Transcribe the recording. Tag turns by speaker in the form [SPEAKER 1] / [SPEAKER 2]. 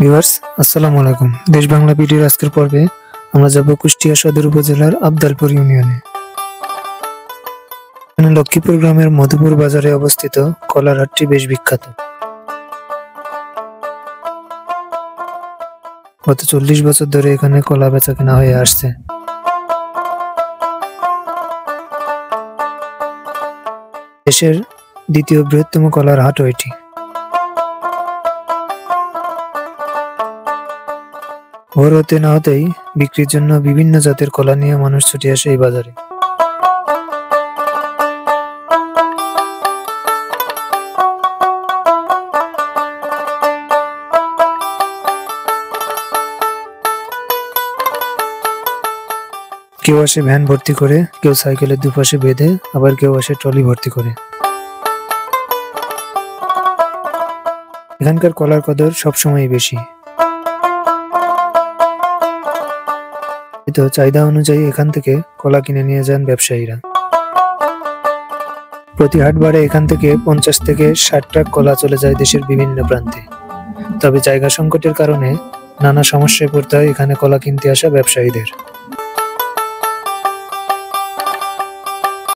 [SPEAKER 1] Viewers, আসসালামু আলাইকুম। দেশ বাংলা ভিডিওর আজকের পর্বে আমরা যাব কুষ্টিয়া সদর উপজেলার আবদালপুর ইউনিয়নে। এখানে লক্ষ্মীপুর গ্রামের মধুপুর বাজারে অবস্থিত কলার হাটটি বেশ বিখ্যাত। গত 40 বছর ধরে এখানে কলা বেচা কেনা হয়ে আসছে। দেশের দ্বিতীয় বৃহত্তম কলার হাটও এটি। ভোর হতে না হতেই বিক্রির জন্য বিভিন্ন জাতের কলা নিয়ে মানুষ ছুটে আসে এই বাজারে। কেউ আসে ভ্যান ভর্তি করে, কেউ সাইকেলের দুপাশে বেঁধে, আবার কেউ আসে ট্রলি ভর্তি করে। এখানকার কলার কদর সবসময়ই বেশি। চাহিদা অনুযায়ী এখান থেকে কলা কিনে নিয়ে যান ব্যবসায়ীরা। প্রতি হাটবারে এখান থেকে 50 থেকে 60 ট্রাক কলা চলে যায় দেশের বিভিন্ন প্রান্তে। তবে জায়গা সংকটের কারণে নানা সমস্যায় পড়তে হয় এখানে কলা কিনতে আসা ব্যবসায়ীদের।